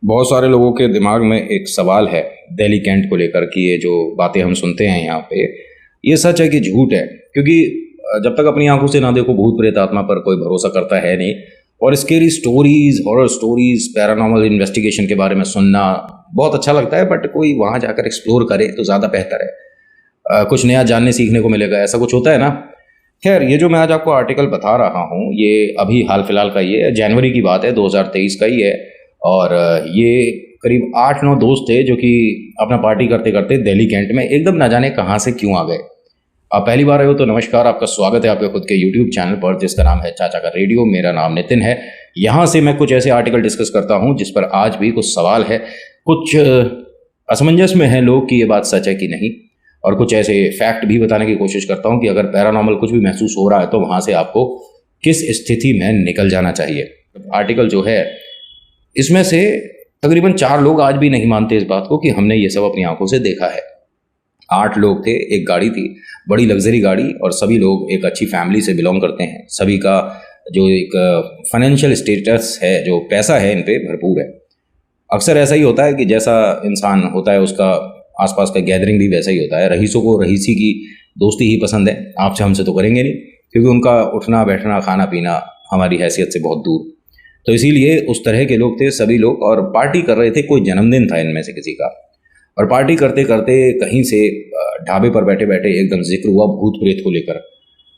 बहुत सारे लोगों के दिमाग में एक सवाल है दिल्ली कैंट को लेकर कि ये जो बातें हम सुनते हैं यहाँ पे, ये सच है कि झूठ है। क्योंकि जब तक अपनी आंखों से ना देखो, भूत प्रेत आत्मा पर कोई भरोसा करता है नहीं। और scary stories, horror stories, paranormal investigation के बारे में सुनना बहुत अच्छा लगता है, बट कोई वहाँ जाकर एक्सप्लोर करे तो ज़्यादा बेहतर है। कुछ नया जानने सीखने को मिलेगा, ऐसा कुछ होता है ना। खैर, ये जो मैं आज आपको आर्टिकल बता रहा हूँ, ये अभी हाल फिलहाल का, ये जनवरी की बात है, 2023 का ही है। और ये करीब 8-9 दोस्त थे जो कि अपना पार्टी करते करते दिल्ली कैंट में एकदम ना जाने कहाँ से क्यों आ गए। आप पहली बार आए हो तो नमस्कार, आपका स्वागत है आपके खुद के यूट्यूब चैनल पर जिसका नाम है चाचा का रेडियो। मेरा नाम नितिन है। यहाँ से मैं कुछ ऐसे आर्टिकल डिस्कस करता हूँ जिस पर आज भी कुछ सवाल है, कुछ असमंजस में है लोग कि ये बात सच है कि नहीं, और कुछ ऐसे फैक्ट भी बताने की कोशिश करता हूँ कि अगर पैरानॉर्मल कुछ भी महसूस हो रहा है तो वहाँ से आपको किस स्थिति में निकल जाना चाहिए। आर्टिकल जो है, इसमें से तकरीबन 4 लोग आज भी नहीं मानते इस बात को कि हमने ये सब अपनी आंखों से देखा है। 8 लोग थे, एक गाड़ी थी, बड़ी लग्जरी गाड़ी, और सभी लोग एक अच्छी फैमिली से बिलोंग करते हैं। सभी का जो एक फाइनेंशियल स्टेटस है, जो पैसा है, इन पे भरपूर है। अक्सर ऐसा ही होता है कि जैसा इंसान होता है उसका आसपास का गैदरिंग भी वैसा ही होता है। रईसों को रईसी की दोस्ती ही पसंद है, आपसे हमसे तो करेंगे नहीं, क्योंकि उनका उठना बैठना खाना पीना हमारी हैसियत से बहुत दूर। तो इसीलिए उस तरह के लोग थे सभी लोग, और पार्टी कर रहे थे। कोई जन्मदिन था इनमें से किसी का, और पार्टी करते करते कहीं से ढाबे पर बैठे बैठे एकदम जिक्र हुआ भूत प्रेत को लेकर।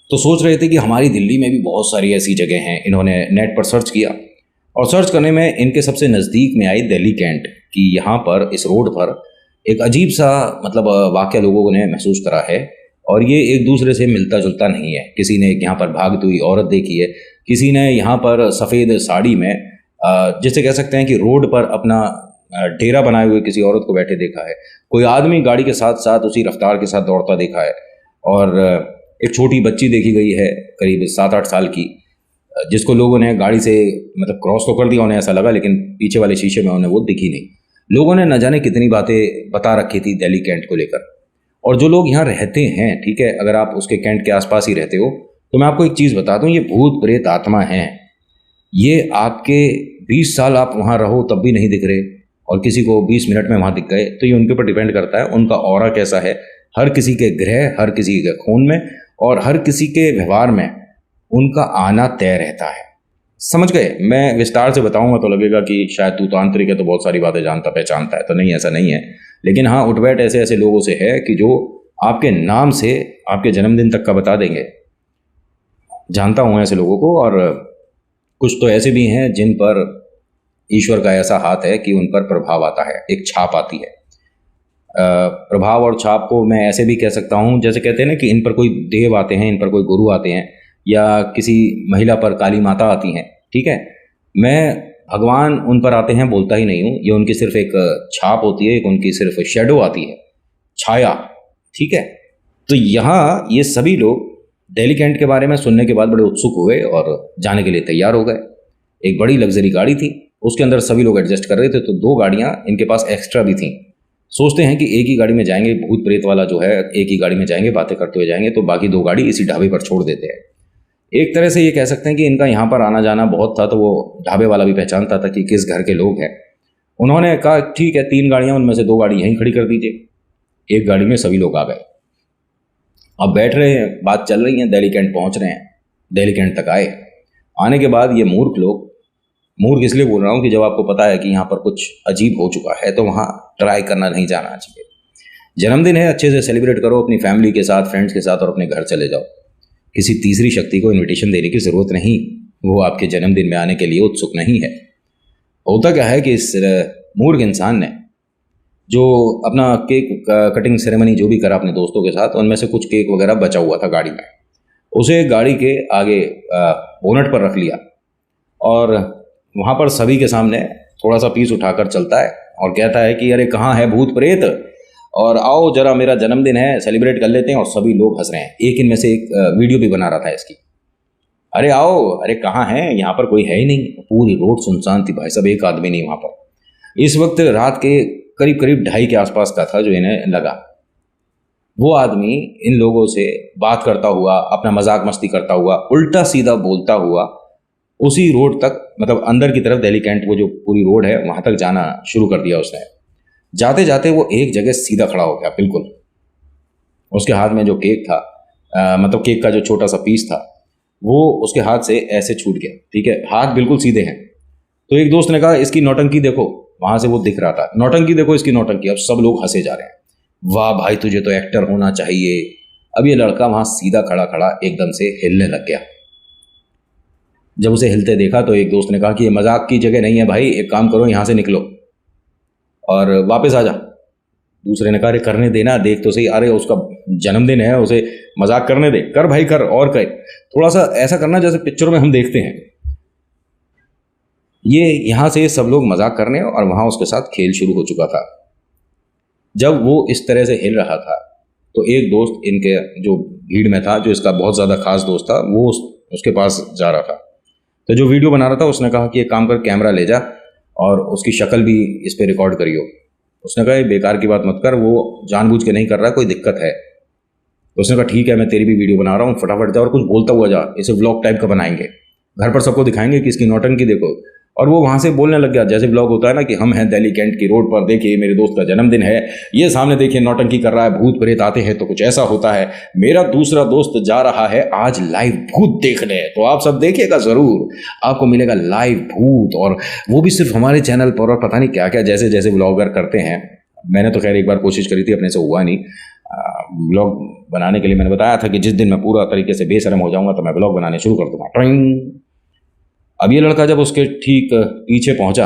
तो सोच रहे थे कि हमारी दिल्ली में भी बहुत सारी ऐसी जगह हैं। इन्होंने नेट पर सर्च किया, और सर्च करने में इनके सबसे नज़दीक में आई दिल्ली कैंट कि यहाँ पर इस रोड पर एक अजीब सा वाक़या लोगों ने महसूस करा है, और ये एक दूसरे से मिलता जुलता नहीं है। किसी ने यहाँ पर भागती हुई औरत देखी है, किसी ने यहाँ पर सफ़ेद साड़ी में जिसे कह सकते हैं कि रोड पर अपना डेरा बनाए हुए किसी औरत को बैठे देखा है। कोई आदमी गाड़ी के साथ साथ उसी रफ्तार के साथ दौड़ता देखा है, और एक छोटी बच्ची देखी गई है करीब 7-8 साल की, जिसको लोगों ने गाड़ी से क्रॉस तो कर दिया, उन्हें ऐसा लगा, लेकिन पीछे वाले शीशे में उन्हें वो दिखी नहीं। लोगों ने न जाने कितनी बातें बता रखी थी दिल्ली कैंट को लेकर। और जो लोग यहाँ रहते हैं, ठीक है, अगर आप उसके कैंट के आसपास ही रहते हो, तो मैं आपको एक चीज़ बता दूं, ये भूत प्रेत आत्मा हैं। ये आपके 20 साल आप वहाँ रहो तब भी नहीं दिख रहे, और किसी को 20 मिनट में वहाँ दिख गए, तो ये उनके ऊपर डिपेंड करता है उनका ऑरा कैसा है। हर किसी के ग्रह, हर किसी के खून में, और हर किसी के व्यवहार में उनका आना तय रहता है। समझ गए? मैं विस्तार से बताऊंगा तो लगेगा कि शायद तू तांत्रिक है तो बहुत सारी बातें जानता पहचानता है, तो नहीं, ऐसा नहीं है। लेकिन हाँ, उठ बैठ ऐसे ऐसे लोगों से है कि जो आपके नाम से आपके जन्मदिन तक का बता देंगे। जानता हूँ ऐसे लोगों को, और कुछ तो ऐसे भी हैं जिन पर ईश्वर का ऐसा हाथ है कि उन पर प्रभाव आता है, एक छाप आती है। प्रभाव और छाप को मैं ऐसे भी कह सकता हूँ, जैसे कहते हैं ना कि इन पर कोई देव आते हैं, इन पर कोई गुरु आते हैं, या किसी महिला पर काली माता आती हैं, ठीक है। मैं भगवान उन पर आते हैं बोलता ही नहीं हूँ, ये उनकी सिर्फ एक छाप होती है, एक उनकी सिर्फ शेडो आती है, छाया, ठीक है। तो यहाँ ये सभी लोग दिल्ली कैंट के बारे में सुनने के बाद बड़े उत्सुक हुए और जाने के लिए तैयार हो गए। एक बड़ी लग्जरी गाड़ी थी, उसके अंदर सभी लोग एडजस्ट कर रहे थे, तो 2 गाड़ियाँ इनके पास एक्स्ट्रा भी थीं। सोचते हैं कि एक ही गाड़ी में जाएंगे, भूत प्रेत वाला जो है एक ही गाड़ी में जाएंगे, बातें करते हुए जाएंगे, तो बाकी 2 गाड़ी इसी ढाबे पर छोड़ देते हैं। एक तरह से ये कह सकते हैं कि इनका यहाँ पर आना जाना बहुत था, तो वो ढाबे वाला भी पहचानता था कि किस घर के लोग हैं। उन्होंने कहा ठीक है, 3 गाड़ियाँ, उनमें से 2 गाड़ी यहीं खड़ी कर दीजिए। एक गाड़ी में सभी लोग आ गए, अब बैठ रहे हैं, बात चल रही है, दिल्ली कैंट पहुँच रहे हैं। दिल्ली कैंट तक आए, आने के बाद ये मूर्ख लोग, मूर्ख इसलिए बोल रहा हूँ कि जब आपको पता है कि यहाँ पर कुछ अजीब हो चुका है तो वहाँ ट्राई करना नहीं जाना चाहिए। जन्मदिन है, अच्छे से सेलिब्रेट करो अपनी फैमिली के साथ, फ्रेंड्स के साथ, और अपने घर चले जाओ। किसी तीसरी शक्ति को इनविटेशन देने की ज़रूरत नहीं, वो आपके जन्मदिन में आने के लिए उत्सुक नहीं है। होता क्या है कि इस मूर्ख इंसान ने जो अपना केक कटिंग सेरेमनी जो भी करा अपने दोस्तों के साथ, उनमें से कुछ केक वगैरह बचा हुआ था गाड़ी में, उसे गाड़ी के आगे बोनट पर रख लिया, और वहाँ पर सभी के सामने थोड़ा सा पीस उठाकर चलता है और कहता है कि अरे कहाँ है भूत प्रेत, और आओ जरा मेरा जन्मदिन है, सेलिब्रेट कर लेते हैं। और सभी लोग हंस रहे हैं। एक इनमें से एक वीडियो भी बना रहा था इसकी, अरे आओ, अरे कहाँ है, यहाँ पर कोई है ही नहीं। पूरी रोड सुनसान थी भाई साहब, एक आदमी नहीं वहाँ पर। इस वक्त रात के करीब 2:30 के आसपास का था जो इन्हें लगा। वो आदमी इन लोगों से बात करता हुआ, अपना मजाक मस्ती करता हुआ, उल्टा सीधा बोलता हुआ उसी रोड तक, मतलब अंदर की तरफ दिल्ली कैंट वो जो पूरी रोड है वहाँ तक जाना शुरू कर दिया उसने। जाते जाते वो एक जगह सीधा खड़ा हो गया बिल्कुल। उसके हाथ में जो केक था, मतलब केक का जो छोटा सा पीस था, वो उसके हाथ से ऐसे छूट गया। ठीक है, हाथ बिल्कुल सीधे हैं। तो एक दोस्त ने कहा इसकी नौटंकी देखो, वहां से वो दिख रहा था, नौटंकी देखो इसकी नौटंकी। अब सब लोग हंसे जा रहे हैं, वाह भाई तुझे तो एक्टर होना चाहिए। अब ये लड़का वहां सीधा खड़ा खड़ा एकदम से हिलने लग गया। जब उसे हिलते देखा तो एक दोस्त ने कहा कि ये मजाक की जगह नहीं है भाई, एक काम करो यहां से निकलो और वापस आ जा। दूसरे ने कहा अरे करने देना, देख तो सही, अरे उसका जन्मदिन है, उसे मजाक करने दे, कर भाई कर, और कर, थोड़ा सा ऐसा करना जैसे पिक्चरों में हम देखते हैं। ये यहां से सब लोग मजाक करने और वहां उसके साथ खेल शुरू हो चुका था। जब वो इस तरह से हिल रहा था तो एक दोस्त इनके जो भीड़ में था, जो इसका बहुत ज़्यादा खास दोस्त था, वो उसके पास जा रहा था। तो जो वीडियो बना रहा था उसने कहा कि एक काम कर, कैमरा ले जा और उसकी शक्ल भी इस पर रिकॉर्ड करियो। उसने कहा ये बेकार की बात मत कर, वो जानबूझ के नहीं कर रहा, कोई दिक्कत है। तो उसने कहा ठीक है मैं तेरी भी वीडियो बना रहा हूँ, फटाफट जा और कुछ बोलता हुआ जा, इसे व्लॉग टाइप का बनाएंगे, घर पर सबको दिखाएंगे कि इसकी नौटंकी देखो। और वो वहां से बोलने लग गया जैसे व्लॉग होता है ना, कि हम हैं दिल्ली कैंट की रोड पर, देखिए मेरे दोस्त का जन्मदिन है, ये सामने देखिए नौटंकी कर रहा है, भूत प्रेत आते हैं तो कुछ ऐसा होता है, मेरा दूसरा दोस्त जा रहा है आज लाइव भूत देखने, तो आप सब देखिएगा जरूर, आपको मिलेगा लाइव भूत, और वो भी सिर्फ हमारे चैनल पर, और पता नहीं क्या क्या जैसे जैसे व्लॉगर करते हैं। मैंने तो खैर एक बार कोशिश करी थी, अपने से हुआ नहीं। ब्लॉग बनाने के लिए मैंने बताया था कि जिस दिन मैं पूरा तरीके से बेशरम हो जाऊंगा तो मैं ब्लॉग बनाने शुरू कर दूंगा, ट्रिंग। अब ये लड़का जब उसके ठीक पीछे पहुंचा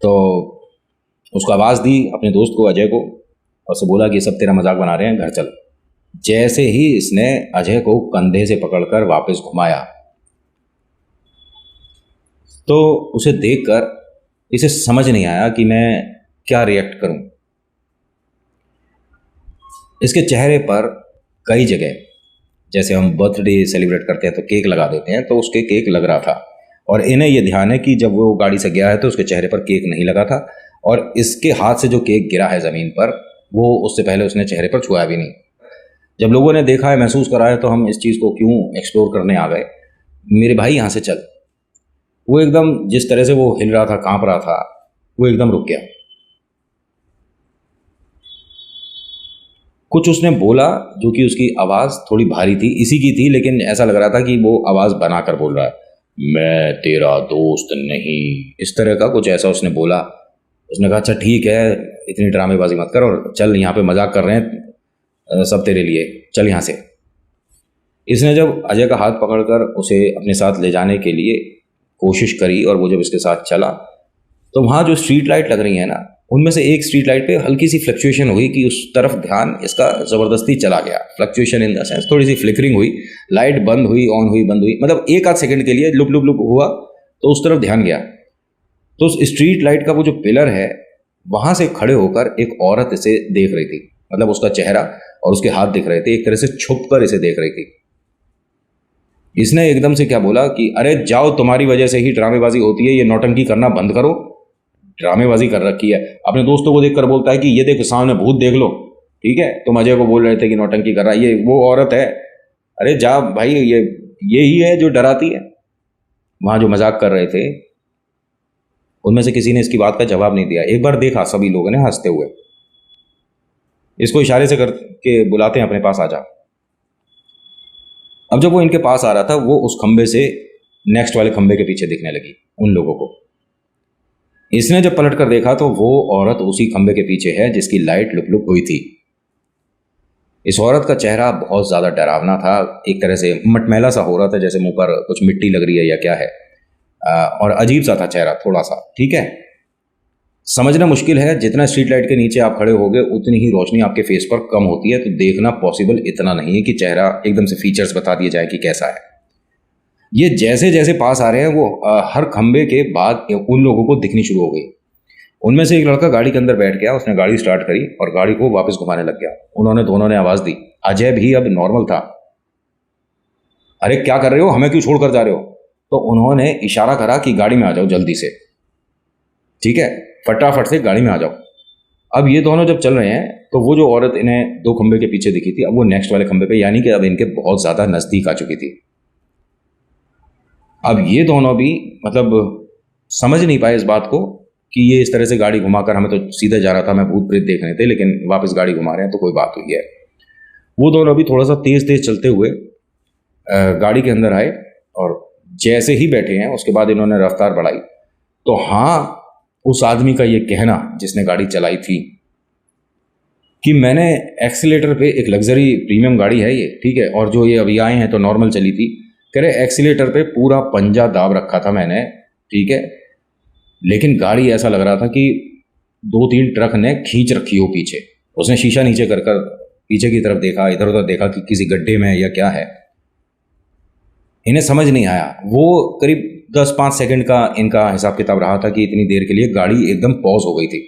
तो उसको आवाज़ दी अपने दोस्त को, अजय को, और उससे बोला कि सब तेरा मजाक बना रहे हैं, घर चल। जैसे ही इसने अजय को कंधे से पकड़कर वापस घुमाया तो उसे देखकर इसे समझ नहीं आया कि मैं क्या रिएक्ट करूं। इसके चेहरे पर कई जगह, जैसे हम बर्थडे सेलिब्रेट करते हैं तो केक लगा देते हैं, तो उसके केक लग रहा था। और इन्हें ये ध्यान है कि जब वो गाड़ी से गया है तो उसके चेहरे पर केक नहीं लगा था, और इसके हाथ से जो केक गिरा है ज़मीन पर वो उससे पहले उसने चेहरे पर छुआ भी नहीं। जब लोगों ने देखा है, महसूस करा है, तो हम इस चीज़ को क्यों एक्सप्लोर करने आ गए। मेरे भाई यहाँ से चल। वो एकदम जिस तरह से वो हिल रहा था, काँप रहा था, वो एकदम रुक गया। कुछ उसने बोला जो कि उसकी आवाज़ थोड़ी भारी थी, इसी की थी, लेकिन ऐसा लग रहा था कि वो आवाज़ बनाकर बोल रहा है, मैं तेरा दोस्त नहीं, इस तरह का कुछ ऐसा उसने बोला। उसने कहा अच्छा ठीक है, इतनी ड्रामेबाजी मत कर और चल, यहाँ पे मजाक कर रहे हैं सब तेरे लिए, चल यहाँ से। इसने जब अजय का हाथ पकड़कर उसे अपने साथ ले जाने के लिए कोशिश करी और वो जब इसके साथ चला तो वहाँ जो स्ट्रीट लाइट लग रही है ना, उनमें से एक स्ट्रीट लाइट पे हल्की सी फ्लक्चुएशन हुई कि उस तरफ ध्यान इसका ज़बरदस्ती चला गया। फ्लक्चुएशन इन द सेंस थोड़ी सी फ्लिकरिंग हुई, लाइट बंद हुई, ऑन हुई, बंद हुई, मतलब एक आध सेकंड के लिए लुप लुप लुप हुआ, तो उस तरफ ध्यान गया। तो उस स्ट्रीट लाइट का वो जो पिलर है वहाँ से खड़े होकर एक औरत इसे देख रही थी, मतलब उसका चेहरा और उसके हाथ दिख रहे थे, एक तरह से छुप कर इसे देख रही थी। इसने एकदम से क्या बोला कि अरे जाओ, तुम्हारी वजह से ही ड्रामेबाजी होती है, ये नौटंकी करना बंद करो। ड्रामेबाजी कर रखी है, अपने दोस्तों को देखकर बोलता है कि ये देख सामने भूत देख लो, ठीक है, तुम अजय को बोल रहे थे कि नौटंकी कर रहा है, ये वो औरत है, अरे जा भाई, ये ही है जो डराती है। वहां जो मजाक कर रहे थे उनमें से किसी ने इसकी बात का जवाब नहीं दिया। एक बार देखा सभी लोगों ने हंसते हुए, इसको इशारे से करके बुलाते हैं अपने पास, आ जा। अब जब वो इनके पास आ रहा था वो उस खंबे से नेक्स्ट वाले खंबे के पीछे दिखने लगी उन लोगों को। इसने जब पलट कर देखा तो वो औरत उसी खंबे के पीछे है जिसकी लाइट लुप लुप हुई थी। इस औरत का चेहरा बहुत ज्यादा डरावना था, एक तरह से मटमैला सा हो रहा था, जैसे मुंह पर कुछ मिट्टी लग रही है या क्या है, और अजीब सा था चेहरा थोड़ा सा। ठीक है, समझना मुश्किल है, जितना स्ट्रीट लाइट के नीचे आप खड़े होगे उतनी ही रोशनी आपके फेस पर कम होती है, तो देखना पॉसिबल इतना नहीं है कि चेहरा एकदम से फीचर्स बता दिए जाए कि कैसा है। ये जैसे जैसे पास आ रहे हैं वो हर खंबे के बाद उन लोगों को दिखनी शुरू हो गई। उनमें से एक लड़का गाड़ी के अंदर बैठ गया, उसने गाड़ी स्टार्ट करी और गाड़ी को वापस घुमाने लग गया। उन्होंने दोनों ने आवाज दी, अजय भी अब नॉर्मल था। अरे क्या कर रहे हो, हमें क्यों छोड़कर जा रहे हो? तो उन्होंने इशारा करा कि गाड़ी में आ जाओ जल्दी से, ठीक है, फटाफट से गाड़ी में आ जाओ। अब ये दोनों जब चल रहे हैं तो वो जो औरत इन्हें दो खंबे के पीछे दिखी थी, अब वो नेक्स्ट वाले खंबे पे, यानी कि अब इनके बहुत ज्यादा नजदीक आ चुकी थी। अब ये दोनों भी मतलब समझ नहीं पाए इस बात को कि ये इस तरह से गाड़ी घुमाकर, हमें तो सीधा जा रहा था, मैं भूत प्रेत देखने थे, लेकिन वापस गाड़ी घुमा रहे हैं, तो कोई बात हुई है। वो दोनों भी थोड़ा सा तेज तेज चलते हुए गाड़ी के अंदर आए, और जैसे ही बैठे हैं उसके बाद इन्होंने रफ्तार बढ़ाई। तो हाँ, उस आदमी का ये कहना जिसने गाड़ी चलाई थी कि मैंने एक्सीलेटर पे, एक लग्जरी प्रीमियम गाड़ी है ये, ठीक है, और जो ये अभी आए हैं तो नॉर्मल चली थी, कह रहे एक्सीलेटर पे पूरा पंजा दाब रखा था मैंने, ठीक है, लेकिन गाड़ी ऐसा लग रहा था कि 2-3 ट्रक ने खींच रखी हो पीछे। उसने शीशा नीचे कर कर पीछे की तरफ देखा, इधर उधर देखा कि किसी गड्ढे में है या क्या है। इन्हें समझ नहीं आया। वो करीब 10-5 सेकंड का इनका हिसाब किताब रहा था कि इतनी देर के लिए गाड़ी एकदम पॉज हो गई थी।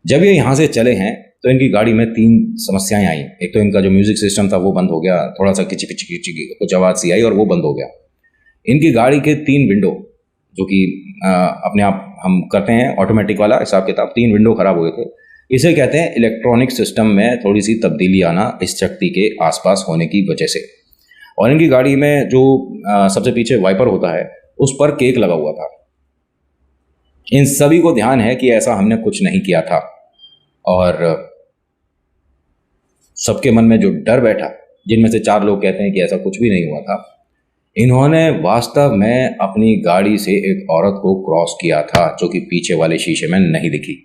जब ये यहाँ से चले हैं तो इनकी गाड़ी में 3 समस्याएं आई। एक तो इनका जो म्यूजिक सिस्टम था वो बंद हो गया, थोड़ा सा किची पिची किची कुछ आवाज़ सी आई और वो बंद हो गया। इनकी गाड़ी के 3 विंडो, जो कि अपने आप हम करते हैं ऑटोमेटिक वाला हिसाब किताब, 3 विंडो खराब हुए थे। इसे कहते हैं इलेक्ट्रॉनिक सिस्टम में थोड़ी सी तब्दीली आना इस शक्ति के आसपास होने की वजह से। और इनकी गाड़ी में जो सबसे पीछे वाइपर होता है उस पर केक लगा हुआ था। इन सभी को ध्यान है कि ऐसा हमने कुछ नहीं किया था, और सबके मन में जो डर बैठा, जिनमें से 4 लोग कहते हैं कि ऐसा कुछ भी नहीं हुआ था, इन्होंने वास्तव में अपनी गाड़ी से एक औरत को क्रॉस किया था जो कि पीछे वाले शीशे में नहीं दिखी।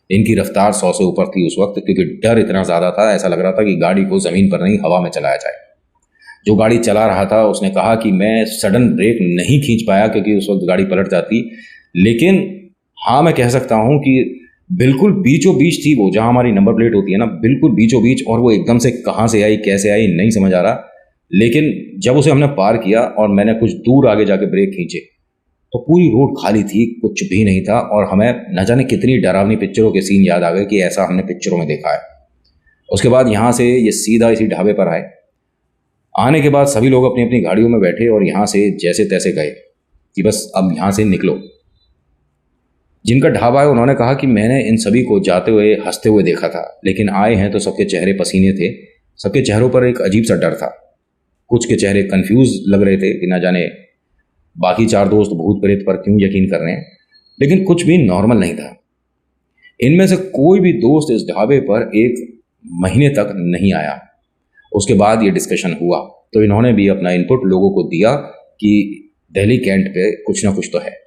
इनकी रफ्तार 100 से ऊपर थी उस वक्त, क्योंकि डर इतना ज़्यादा था, ऐसा लग रहा था कि गाड़ी को ज़मीन पर नहीं हवा में चलाया जाए। जो गाड़ी चला रहा था उसने कहा कि मैं सडन ब्रेक नहीं खींच पाया क्योंकि उस वक्त गाड़ी पलट जाती, लेकिन हाँ मैं कह सकता हूँ कि बिल्कुल बीचों बीच थी वो, जहाँ हमारी नंबर प्लेट होती है ना, बिल्कुल बीचों बीच, और वो एकदम से कहाँ से आई कैसे आई नहीं समझ आ रहा। लेकिन जब उसे हमने पार किया और मैंने कुछ दूर आगे जाके ब्रेक खींचे तो पूरी रोड खाली थी, कुछ भी नहीं था, और हमें न जाने कितनी डरावनी पिक्चरों के सीन याद आ गए कि ऐसा हमने पिक्चरों में देखा है। उसके बाद यहाँ से ये सीधा इसी ढाबे पर आए। आने के बाद सभी लोग अपनी अपनी गाड़ियों में बैठे और यहाँ से जैसे तैसे गए कि बस अब यहाँ से निकलो। जिनका ढाबा है उन्होंने कहा कि मैंने इन सभी को जाते हुए हंसते हुए देखा था, लेकिन आए हैं तो सबके चेहरे पसीने थे, सबके चेहरों पर एक अजीब सा डर था। कुछ के चेहरे कंफ्यूज लग रहे थे कि ना जाने बाकी 4 दोस्त भूत प्रेत पर क्यों यकीन कर रहे हैं, लेकिन कुछ भी नॉर्मल नहीं था। इनमें से कोई भी दोस्त इस ढाबे पर 1 महीने तक नहीं आया। उसके बाद ये डिस्कशन हुआ तो इन्होंने भी अपना इनपुट लोगों को दिया कि दिल्ली कैंट पे कुछ ना कुछ तो है।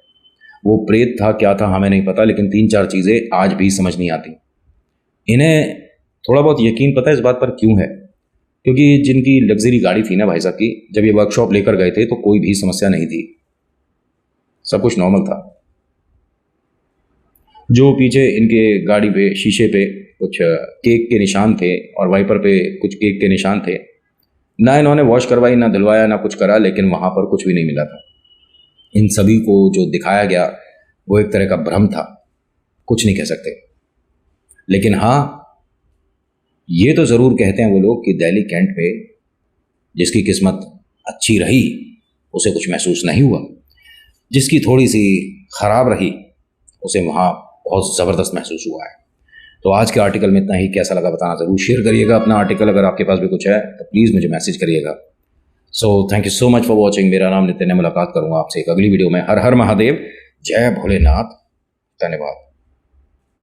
वो प्रेत था क्या था हमें नहीं पता, लेकिन 3-4 चीज़ें आज भी समझ नहीं आती। इन्हें थोड़ा बहुत यकीन पता है इस बात पर क्यों है, क्योंकि जिनकी लग्जरी गाड़ी थी ना भाई साहब की, जब ये वर्कशॉप लेकर गए थे तो कोई भी समस्या नहीं थी, सब कुछ नॉर्मल था। जो पीछे इनके गाड़ी पे शीशे पे कुछ केक के निशान थे और वाइपर पे कुछ केक के निशान थे, ना इन्होंने वॉश करवाई, ना धुलवाया, ना कुछ करा, लेकिन वहाँ पर कुछ भी नहीं मिला था। इन सभी को जो दिखाया गया वो एक तरह का भ्रम था, कुछ नहीं कह सकते। लेकिन हाँ, ये तो ज़रूर कहते हैं वो लोग कि दिल्ली कैंट पे जिसकी किस्मत अच्छी रही उसे कुछ महसूस नहीं हुआ, जिसकी थोड़ी सी ख़राब रही उसे वहाँ बहुत ज़बरदस्त महसूस हुआ है। तो आज के आर्टिकल में इतना ही। कैसा लगा बताना ज़रूर शेयर करिएगा अपना आर्टिकल, अगर आपके पास भी कुछ है तो प्लीज़ मुझे मैसेज करिएगा। So thank you so much for watching. मेरा नाम नितिन है, मुलाकात करूँगा आपसे एक अगली वीडियो में। हर हर महादेव, जय भोलेनाथ, धन्यवाद।